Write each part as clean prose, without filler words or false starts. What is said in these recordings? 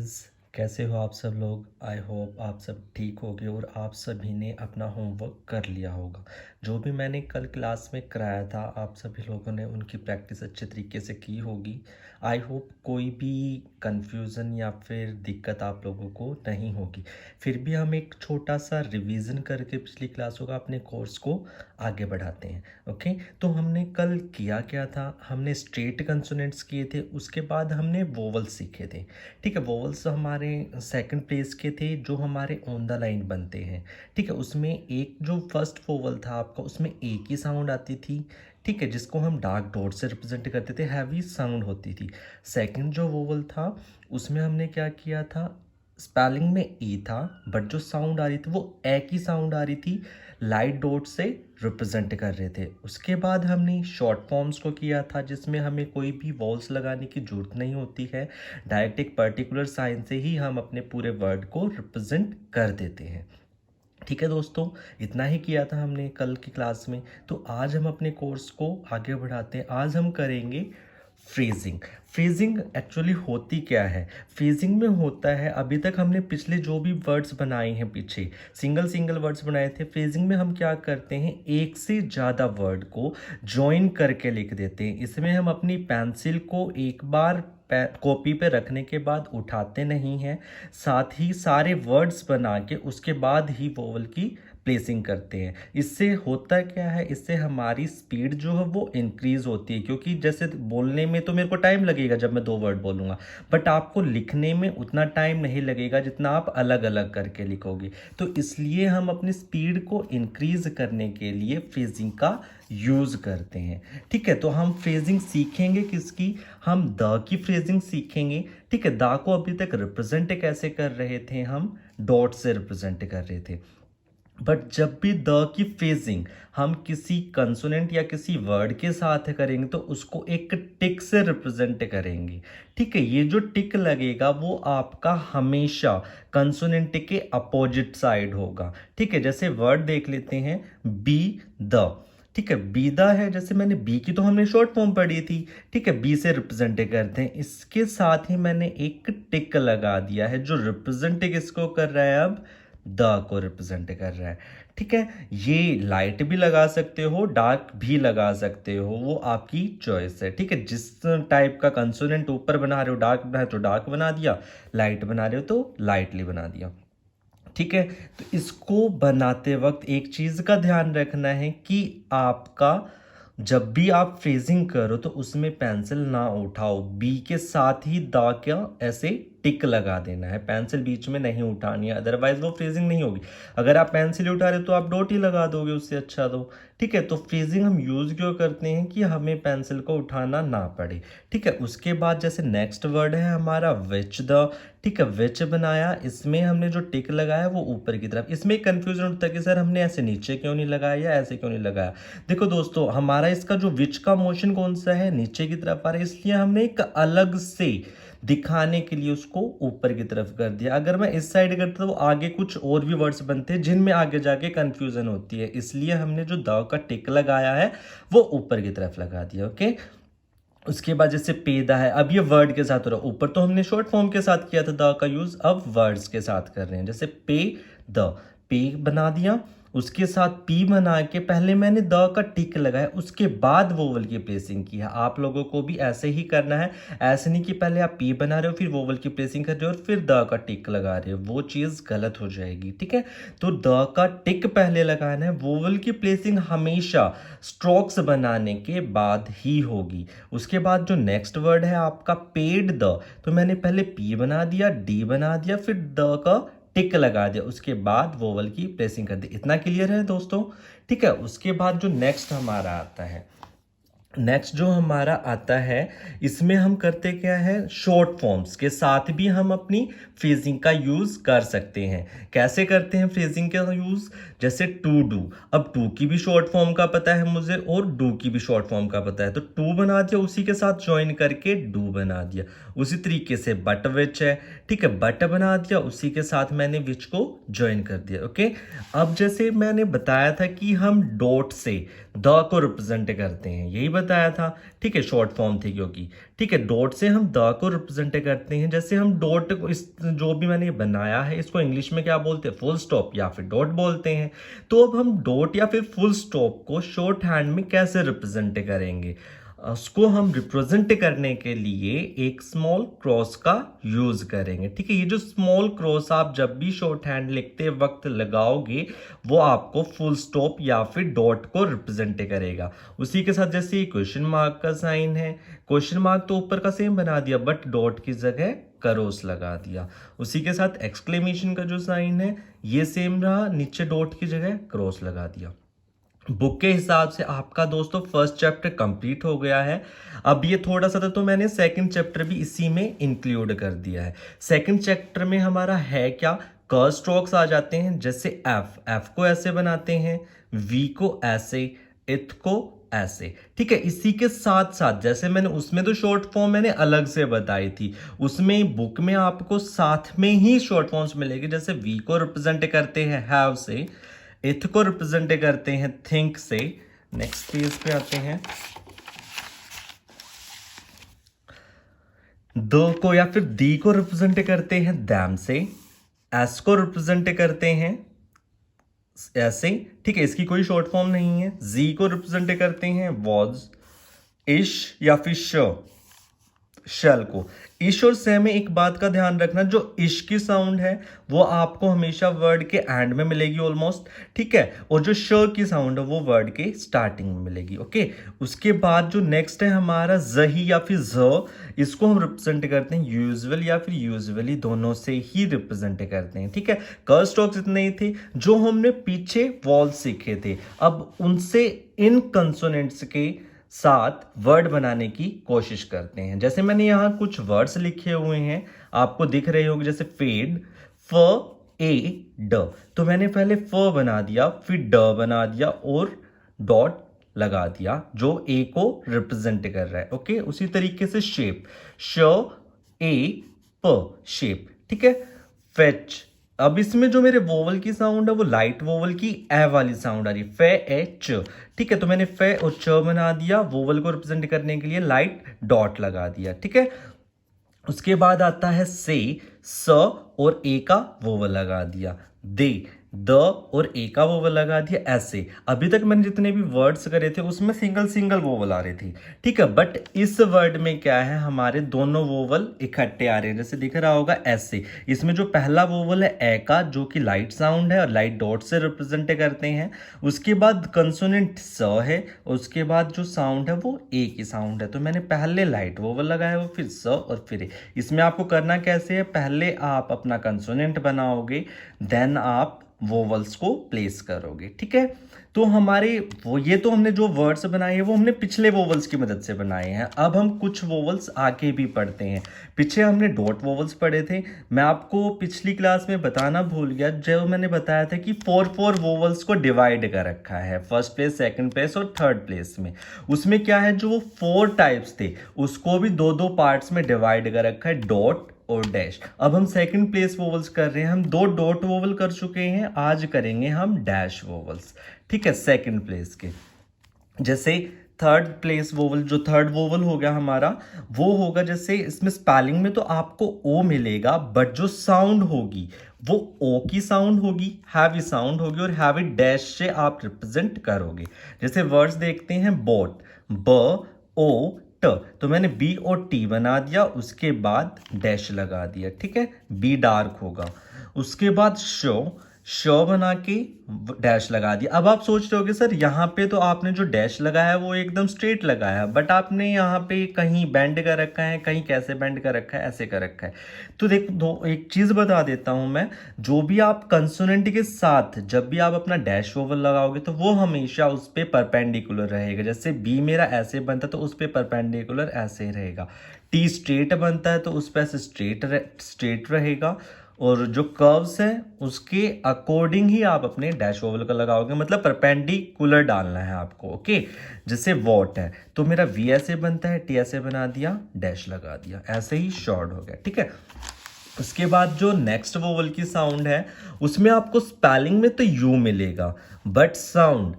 Guys, कैसे हो आप सब लोग। आई होप आप सब ठीक होगे और आप सभी ने अपना होमवर्क कर लिया होगा। जो भी मैंने कल क्लास में कराया था आप सभी लोगों ने उनकी प्रैक्टिस अच्छे तरीके से की होगी। आई होप कोई भी कंफ्यूजन या फिर दिक्कत आप लोगों को नहीं होगी। फिर भी हम एक छोटा सा रिवीजन करके पिछली क्लासों का अपने कोर्स को आगे बढ़ाते हैं। ओके, तो हमने कल किया क्या था, हमने स्ट्रेट कंसोनेंट्स किए थे, उसके बाद हमने वोवल्स सीखे थे। ठीक है, वोवल्स हमारे सेकंड प्लेस के थे जो हमारे ऑन द लाइन बनते हैं। ठीक है, उसमें एक जो फर्स्ट वोवल था आपका उसमें एक ही साउंड आती थी। ठीक है, जिसको हम डार्क डॉट से रिप्रेजेंट करते थे, हैवी साउंड होती थी। सेकंड जो वोवल था उसमें हमने क्या किया था, स्पेलिंग में ई था बट जो साउंड आ रही थी वो ए की साउंड आ रही थी, लाइट डॉट से रिप्रेजेंट कर रहे थे। उसके बाद हमने शॉर्ट फॉर्म्स को किया था जिसमें हमें कोई भी वॉल्स लगाने की जरूरत नहीं होती है, डायरेक्ट एक पर्टिकुलर साइन से ही हम अपने पूरे वर्ड को रिप्रेजेंट कर देते हैं। ठीक है दोस्तों, इतना ही किया था हमने कल की क्लास में। तो आज हम अपने कोर्स को आगे बढ़ाते हैं। आज हम करेंगे फ्रेजिंग। फ्रेजिंग एक्चुअली होती क्या है, फ्रेजिंग में होता है, अभी तक हमने पिछले जो भी वर्ड्स बनाए हैं पीछे सिंगल सिंगल वर्ड्स बनाए थे। फ्रेजिंग में हम क्या करते हैं, एक से ज़्यादा वर्ड को जॉइन करके लिख देते हैं। इसमें हम अपनी पेंसिल को एक बार कॉपी पे रखने के बाद उठाते नहीं हैं, साथ ही सारे वर्ड्स बना के उसके बाद ही वोवल की प्लेसिंग करते हैं। इससे होता क्या है, इससे हमारी स्पीड जो है वो इंक्रीज होती है, क्योंकि जैसे बोलने में तो मेरे को टाइम लगेगा जब मैं 2 वर्ड बोलूँगा, बट आपको लिखने में उतना टाइम नहीं लगेगा जितना आप अलग अलग करके लिखोगे। तो इसलिए हम अपनी स्पीड को इंक्रीज करने के लिए फ्रेजिंग का यूज़ करते हैं। ठीक है, तो हम फ्रेजिंग सीखेंगे किसकी, हम द की फ्रेजिंग सीखेंगे। ठीक है, द को अभी तक रिप्रेजेंट कैसे कर रहे थे, हम डॉट से रिप्रेजेंट कर रहे थे। बट जब भी द की फ्रेजिंग हम किसी कंसोनेंट या किसी वर्ड के साथ करेंगे तो उसको एक टिक से रिप्रेजेंट करेंगे। ठीक है, ये जो टिक लगेगा वो आपका हमेशा कंसोनेंट के अपोजिट साइड होगा। ठीक है, जैसे वर्ड देख लेते हैं बी द। ठीक है, बीदा है, जैसे मैंने बी की तो हमने शॉर्ट फॉर्म पढ़ी थी। ठीक है, बी से रिप्रेजेंट करते हैं, इसके साथ ही मैंने एक टिक लगा दिया है जो रिप्रेजेंट किसको कर रहा है, अब द को रिप्रेजेंट कर रहा है। ठीक है, ये लाइट भी लगा सकते हो, डार्क भी लगा सकते हो, वो आपकी चॉइस है। ठीक है, जिस टाइप का कंसोनेंट ऊपर बना रहे हो, डार्क बना है तो डार्क बना दिया, लाइट बना रहे हो तो लाइटली बना दिया। ठीक है, तो इसको बनाते वक्त एक चीज का ध्यान रखना है कि आपका जब भी आप फ्रेजिंग करो तो उसमें पेंसिल ना उठाओ, बी के साथ ही दा क्या ऐसे टिक लगा देना है, पेंसिल बीच में नहीं उठानी है, अदरवाइज वो फ्रेजिंग नहीं होगी। अगर आप पेंसिल उठा रहे हो तो आप डॉट ही लगा दोगे, उससे अच्छा तो। ठीक है, तो फ्रेजिंग हम यूज क्यों करते हैं कि हमें पेंसिल को उठाना ना पड़े। ठीक है, उसके बाद जैसे नेक्स्ट वर्ड है हमारा विच द। ठीक है, विच बनाया, इसमें हमने जो टिक लगाया वो ऊपर की तरफ। इसमें कंफ्यूजन होता है कि सर हमने ऐसे नीचे क्यों नहीं लगाया या ऐसे क्यों नहीं लगाया। देखो दोस्तों, हमारा इसका जो विच का मोशन कौन सा है, नीचे की तरफ आ रहा है, इसलिए हमने एक अलग से दिखाने के लिए उसको ऊपर की तरफ कर दिया। अगर मैं इस साइड करता तो आगे कुछ और भी वर्ड्स बनते हैं जिनमें आगे जाके कंफ्यूजन होती है, इसलिए हमने जो द का टिक लगाया है वो ऊपर की तरफ लगा दिया। ओके, उसके बाद जैसे पेदा है, अब ये वर्ड के साथ हो रहा है, ऊपर तो हमने शॉर्ट फॉर्म के साथ किया था द का यूज, अब वर्ड्स के साथ कर रहे हैं। जैसे पे द, पे बना दिया, उसके साथ पी बना के पहले मैंने द का टिक लगाया, उसके बाद वोवल की प्लेसिंग की है। आप लोगों को भी ऐसे ही करना है, ऐसे नहीं कि पहले आप पी बना रहे हो फिर वोवल की प्लेसिंग कर रहे हो और फिर द का टिक लगा रहे हो, वो चीज़ गलत हो जाएगी। ठीक है, तो द का टिक पहले लगाना है, वोवल की प्लेसिंग हमेशा स्ट्रोक्स बनाने के बाद ही होगी। उसके बाद जो नेक्स्ट वर्ड है आपका पेड द, तो मैंने पहले पी बना दिया, डी बना दिया, फिर द का टिक लगा दिया, उसके बाद वोवल की प्लेसिंग कर दी। इतना क्लियर है दोस्तों। ठीक है, उसके बाद जो नेक्स्ट हमारा आता है, नेक्स्ट जो हमारा आता है इसमें हम करते क्या है, शॉर्ट फॉर्म्स के साथ भी हम अपनी फ्रेजिंग का यूज कर सकते हैं। कैसे करते हैं फ्रेजिंग का यूज, जैसे टू डू, अब टू की भी शॉर्ट फॉर्म का पता है मुझे और डू की भी शॉर्ट फॉर्म का पता है, तो टू बना दिया, उसी के साथ ज्वाइन करके डू बना दिया। उसी तरीके से बट विच है, ठीक है, बट बना दिया, उसी के साथ मैंने विच को ज्वाइन कर दिया। ओके, अब जैसे मैंने बताया था कि हम डॉट से द को रिप्रेजेंट करते हैं, यही बताया था। ठीक है, शॉर्ट फॉर्म थी क्योंकि। ठीक है, डॉट से हम द को रिप्रेजेंट करते हैं। जैसे हम डॉट को, इस जो भी मैंने बनाया है इसको इंग्लिश में क्या बोलते हैं, फुल स्टॉप या फिर डॉट बोलते हैं। तो अब हम डॉट या फिर फुल स्टॉप को शॉर्ट हैंड में कैसे रिप्रेजेंट करेंगे, उसको हम रिप्रेजेंट करने के लिए एक स्मॉल क्रॉस का यूज करेंगे। ठीक है, ये जो स्मॉल क्रॉस आप जब भी शॉर्ट हैंड लिखते वक्त लगाओगे वो आपको फुल स्टॉप या फिर डॉट को रिप्रेजेंट करेगा। उसी के साथ जैसे क्वेश्चन मार्क का साइन है, क्वेश्चन मार्क तो ऊपर का सेम बना दिया बट डॉट की जगह क्रॉस लगा दिया। उसी के साथ एक्सक्लेमेशन का जो साइन है ये सेम रहा, नीचे डॉट की जगह क्रॉस लगा दिया। बुक के हिसाब से आपका दोस्तों फर्स्ट चैप्टर कंप्लीट हो गया है। अब ये थोड़ा सा था तो मैंने सेकंड चैप्टर भी इसी में इंक्लूड कर दिया है। सेकंड चैप्टर में हमारा है क्या, कर्व स्ट्रोक्स आ जाते हैं। जैसे एफ को ऐसे बनाते हैं, वी को ऐसे, इथ को ऐसे। ठीक है, इसी के साथ साथ जैसे मैंने उसमें तो शॉर्ट फॉर्म मैंने अलग से बताई थी, उसमें बुक में आपको साथ में ही शॉर्ट फॉर्म्स मिलेगी। जैसे वी को रिप्रेजेंट करते हैं हैव से, इथ को रिप्रेजेंट करते हैं थिंक से। नेक्स्ट पेज पे आते हैं, दो को या फिर दी को रिप्रेजेंट करते हैं दैम से, एस को रिप्रेजेंट करते हैं ऐसे। ठीक है, इसकी कोई शॉर्ट फॉर्म नहीं है। जी को रिप्रेजेंट करते हैं वॉज, इश या फिर शल को। इश और से में एक बात का ध्यान रखना, जो इश की साउंड है वो आपको हमेशा वर्ड के एंड में मिलेगी ऑलमोस्ट। ठीक है, और जो श की साउंड है वो वर्ड के स्टार्टिंग में मिलेगी। ओके, उसके बाद जो नेक्स्ट है हमारा जही या फिर ज, इसको हम रिप्रेजेंट करते हैं यूजुअल या फिर यूजुअली, दोनों से ही रिप्रेजेंट करते हैं। ठीक है, कर्व स्ट्रोक्स इतने ही थे जो हमने पीछे वॉल सीखे थे। अब उनसे इन कंसोनेंट्स के साथ वर्ड बनाने की कोशिश करते हैं। जैसे मैंने यहां कुछ वर्ड्स लिखे हुए हैं, आपको दिख रहे होंगे, जैसे फेड, फ, ए, ड। तो मैंने पहले फ बना दिया, फिर ड बना दिया और डॉट लगा दिया जो ए को रिप्रेजेंट कर रहा है। ओके, उसी तरीके से शेप, श, ए, प, शेप। ठीक है, फेच। अब इसमें जो मेरे वोवल की साउंड है वो लाइट वोवल की ए वाली साउंड आ रही है, फे, ए, च। ठीक है, तो मैंने फे और च बना दिया, वोवल को रिप्रेजेंट करने के लिए लाइट डॉट लगा दिया। ठीक है, उसके बाद आता है से, स और ए का वोवल लगा दिया, दे, द और ए का वोवल लगा दिया ऐसे। अभी तक मैंने जितने भी वर्ड्स करे थे उसमें सिंगल सिंगल वोवल आ रही थी। ठीक है, बट इस वर्ड में क्या है, हमारे दोनों वोवल इकट्ठे आ रहे हैं। जैसे दिख रहा होगा ऐसे, इसमें जो पहला वोवल है ए का जो कि लाइट साउंड है और लाइट डॉट से रिप्रेजेंट करते हैं। उसके बाद कंसोनेंट स है, उसके बाद जो साउंड है वो ए की साउंड है। तो मैंने पहले लाइट वोवल लगाया, वो फिर स और फिर ए। इसमें आपको करना कैसे है, पहले आप अपना कंसोनेंट बनाओगे, देन आप वोवल्स को प्लेस करोगे। ठीक है, तो हमारे वो ये तो हमने जो वर्ड्स बनाए हैं वो हमने पिछले वोवल्स की मदद से बनाए हैं। अब हम कुछ वोवल्स आगे भी पढ़ते हैं। पीछे हमने डॉट वोवल्स पढ़े थे, मैं आपको पिछली क्लास में बताना भूल गया, जो मैंने बताया था कि 4 वोवल्स को डिवाइड कर रखा है, फर्स्ट प्लेस, सेकंड प्लेस और थर्ड प्लेस में। उसमें क्या है, जो वो 4 टाइप्स थे उसको भी 2 पार्ट्स में डिवाइड कर रखा है, डॉट और डैश। अब हम सेकंड प्लेस वोवल्स कर रहे हैं, हम 2 डॉट वोवल कर चुके हैं, आज करेंगे हम डैश वोवल्स। ठीक है, सेकंड प्लेस के। जैसे थर्ड प्लेस वोवल, जो थर्ड वोवल हो गया हमारा, वो होगा, जैसे इसमें स्पेलिंग में तो आपको ओ मिलेगा बट जो साउंड होगी वो ओ की साउंड होगी, हैवी साउंड होगी, और हैवी डैश से आप रिप्रेजेंट करोगे। जैसे वर्ड्स देखते हैं, बोट, ब, ओ, ट, तो मैंने बी और टी बना दिया, उसके बाद डैश लगा दिया। ठीक है, बी डार्क होगा। उसके बाद शो बना के डैश लगा दिया। अब आप सोच रहे होगे सर यहाँ पे तो आपने जो डैश लगाया है वो एकदम स्ट्रेट लगाया है, बट आपने यहाँ पे कहीं बेंड कर रखा है, कहीं कैसे बेंड कर रखा है, ऐसे कर रखा है। तो देखो, एक चीज बता देता हूं मैं, जो भी आप कंसोनेंट के साथ जब भी आप अपना डैश वोवल लगाओगे तो वो हमेशा उस पर परपेंडिकुलर रहेगा। जैसे बी मेरा ऐसे बनता है तो उस पर परपेंडिकुलर ऐसे रहेगा, टी स्ट्रेट बनता है तो उस पर ऐसे स्ट्रेट रहेगा, और जो कर्व्स हैं उसके अकॉर्डिंग ही आप अपने डैश वोवल का लगाओगे, मतलब परपेंडिकुलर डालना है आपको। ओके, जैसे वॉट है तो मेरा वी ऐसे बनता है, टी ऐसे बना दिया, डैश लगा दिया, ऐसे ही शॉर्ट हो गया। ठीक है, उसके बाद जो नेक्स्ट वोवल की साउंड है उसमें आपको स्पेलिंग में तो यू मिलेगा बट साउंड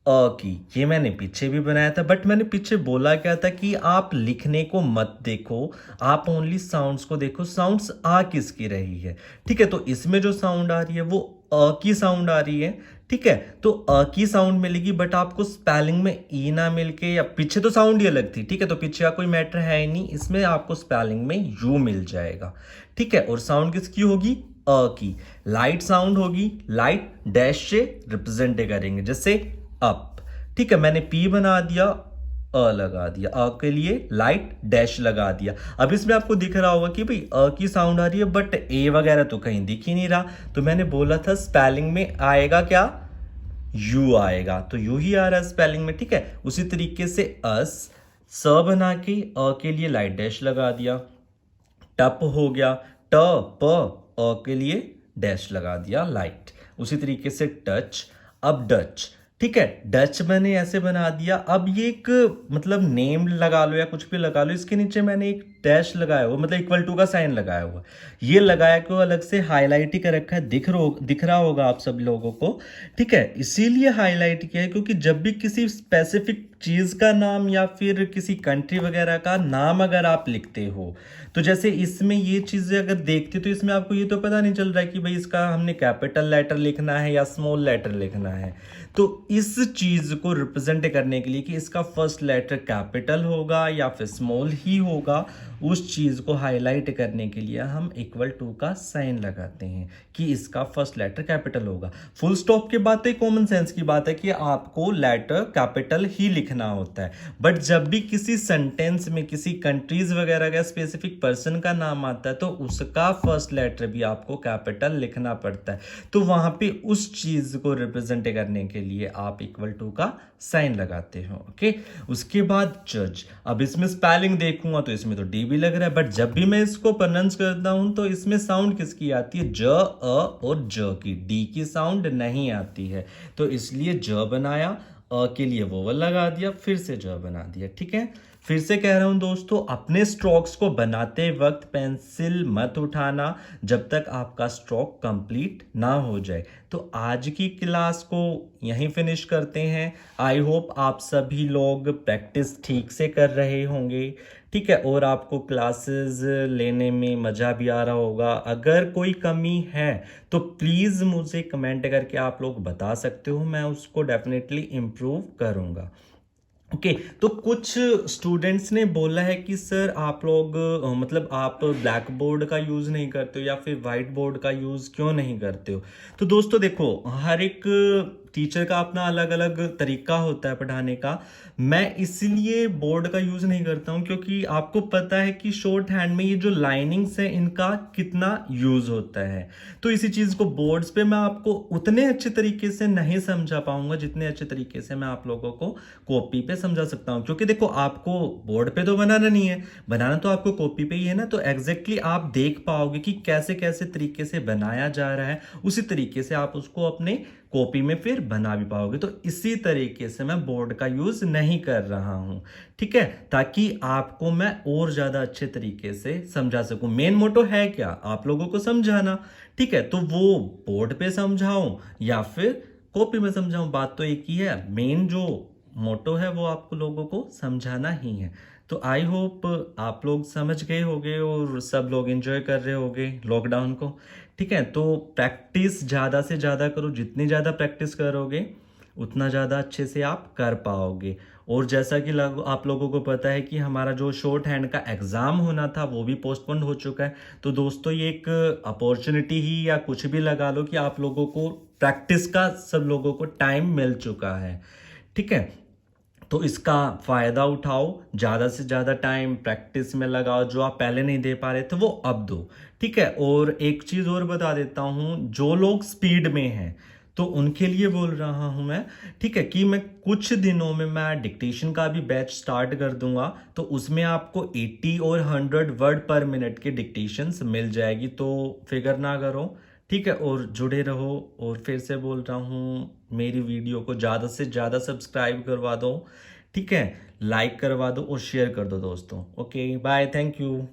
की, ये मैंने पीछे भी बनाया था, बट मैंने पीछे बोला क्या था कि आप लिखने को मत देखो, आप ओनली साउंड्स को देखो, साउंड्स आ किसकी रही है। ठीक है, तो इसमें जो साउंड आ रही है वो की साउंड आ रही है। ठीक है, तो की साउंड मिलेगी, बट आपको स्पेलिंग में ई ना मिलके, या पीछे तो साउंड ही अलग थी। ठीक है, तो पीछे का कोई मैटर है ही नहीं, इसमें आपको स्पेलिंग में यू मिल जाएगा। ठीक है, और साउंड किसकी होगी, की। लाइट साउंड होगी, लाइट डैश से रिप्रेजेंट करेंगे, जैसे अप। ठीक है, मैंने पी बना दिया, लगा दिया, के लिए लाइट डैश लगा दिया। अब इसमें आपको दिख रहा होगा कि भाई की साउंड आ रही है, बट ए वगैरह तो कहीं दिख ही नहीं रहा। तो मैंने बोला था स्पेलिंग में आएगा क्या, यू आएगा, तो यू ही आ रहा है स्पेलिंग में। ठीक है, उसी तरीके से अस, स बना के लिए लाइट डैश लगा दिया। टप हो गया, ट प के लिए डैश लगा दिया लाइट। उसी तरीके से टच, अब डच। ठीक है, डच मैंने ऐसे बना दिया। अब ये एक मतलब नेम लगा लो या कुछ भी लगा लो, इसके नीचे मैंने एक डैश लगाया हुआ, मतलब इक्वल टू का साइन लगाया हुआ। ये लगाया को अलग से हाईलाइट ही कर रखा है, दिख रहा होगा आप सब लोगों को। ठीक है, इसीलिए हाईलाइट किया है क्योंकि जब भी किसी स्पेसिफिक चीज का नाम या फिर किसी कंट्री वगैरह का नाम अगर आप लिखते हो, तो जैसे इसमें ये चीजें अगर देखते हो तो इसमें आपको ये तो पता नहीं चल रहा है कि भाई इसका हमने कैपिटल लेटर लिखना है या स्मॉल लेटर लिखना है। तो इस चीज को रिप्रेजेंट करने के लिए कि इसका फर्स्ट लेटर कैपिटल होगा या फिर स्मॉल ही होगा, उस चीज को हाईलाइट करने के लिए हम इक्वल टू का साइन लगाते हैं कि इसका फर्स्ट लेटर कैपिटल होगा। फुल स्टॉप के बाद तो कॉमन सेंस की बात है कि आपको लेटर कैपिटल ही लिखना होता है, बट जब भी किसी सेंटेंस में किसी कंट्रीज वगैरह का स्पेसिफिक पर्सन का नाम आता है तो उसका फर्स्ट लेटर भी आपको कैपिटल लिखना पड़ता है। तो वहां पे उस चीज को रिप्रेजेंट करने के लिए आप इक्वल टू का साइन लगाते हो। ओके, उसके बाद जज। अब इसमें स्पेलिंग देखूंगा तो इसमें तो डी भी लग रहा है, बट जब भी मैं इसको प्रोनाउंस करता हूं तो इसमें साउंड किसकी आती है, ज, अ और ज की, डी की साउंड नहीं आती है। तो इसलिए ज बनाया, के लिए वोवल लगा दिया, फिर से ज बना दिया। ठीक है, फिर से कह रहा हूं दोस्तों, अपने स्ट्रोक्स को बनाते वक्त पेंसिल मत उठाना जब तक आपका स्ट्रोक कंप्लीट ना हो जाए। तो आज की क्लास को यहीं फिनिश करते हैं। आई होप आप सभी लोग प्रैक्टिस ठीक से कर रहे होंगे। ठीक है, और आपको क्लासेस लेने में मज़ा भी आ रहा होगा। अगर कोई कमी है तो प्लीज़ मुझे कमेंट करके आप लोग बता सकते हो, मैं उसको डेफिनेटली इम्प्रूव करूँगा। ओके, तो कुछ स्टूडेंट्स ने बोला है कि सर आप लोग मतलब आप ब्लैक बोर्ड का यूज़ नहीं करते हो या फिर वाइट बोर्ड का यूज़ क्यों नहीं करते हो। तो दोस्तों देखो, हर एक टीचर का अपना अलग अलग तरीका होता है पढ़ाने का। मैं इसलिए बोर्ड का यूज़ नहीं करता हूँ क्योंकि आपको पता है कि शॉर्ट हैंड में ये जो लाइनिंग्स है इनका कितना यूज़ होता है। तो इसी चीज़ को बोर्ड्स पे मैं आपको उतने अच्छे तरीके से नहीं समझा पाऊंगा जितने अच्छे तरीके से मैं आप लोगों को कॉपी पे समझा सकता हूँ। क्योंकि देखो, आपको बोर्ड पे तो बनाना नहीं है, बनाना तो आपको कॉपी पे ही है ना। तो एग्जैक्टली आप देख पाओगे कि कैसे कैसे तरीके से बनाया जा रहा है, उसी तरीके से आप उसको अपने कॉपी में फिर बना भी पाओगे। तो इसी तरीके से मैं बोर्ड का यूज नहीं कर रहा हूं। ठीक है, ताकि आपको मैं और ज्यादा अच्छे तरीके से समझा सकूं। मेन मोटो है क्या, आप लोगों को समझाना। ठीक है, तो वो बोर्ड पे समझाऊं या फिर कॉपी में समझाऊं, बात तो एक ही है। मेन जो मोटो है वो आपको लोगों को समझाना ही है। तो आई होप आप लोग समझ गए होंगे और सब लोग एंजॉय कर रहे होंगे लॉकडाउन को। ठीक है, तो प्रैक्टिस ज़्यादा से ज़्यादा करो, जितनी ज़्यादा प्रैक्टिस करोगे उतना ज़्यादा अच्छे से आप कर पाओगे। और जैसा कि आप लोगों को पता है कि हमारा जो शॉर्ट हैंड का एग्ज़ाम होना था वो भी पोस्टपोन हो चुका है। तो दोस्तों, ये एक अपॉर्चुनिटी ही या कुछ भी लगा लो कि आप लोगों को प्रैक्टिस का सब लोगों को टाइम मिल चुका है। ठीक है, तो इसका फ़ायदा उठाओ, ज़्यादा से ज़्यादा टाइम प्रैक्टिस में लगाओ। जो आप पहले नहीं दे पा रहे थे वो अब दो। ठीक है, और एक चीज़ और बता देता हूँ, जो लोग स्पीड में हैं तो उनके लिए बोल रहा हूँ मैं। ठीक है, कि मैं कुछ दिनों में मैं डिक्टेशन का भी बैच स्टार्ट कर दूंगा, तो उसमें आपको 80 और 100 वर्ड पर मिनट के डिक्टेशंस मिल जाएगी। तो फिकर ना करो। ठीक है, और जुड़े रहो। और फिर से बोल रहा हूँ, मेरी वीडियो को ज़्यादा से ज़्यादा सब्सक्राइब करवा दो। ठीक है, लाइक करवा दो और शेयर कर दो दोस्तों। Okay, bye, thank you.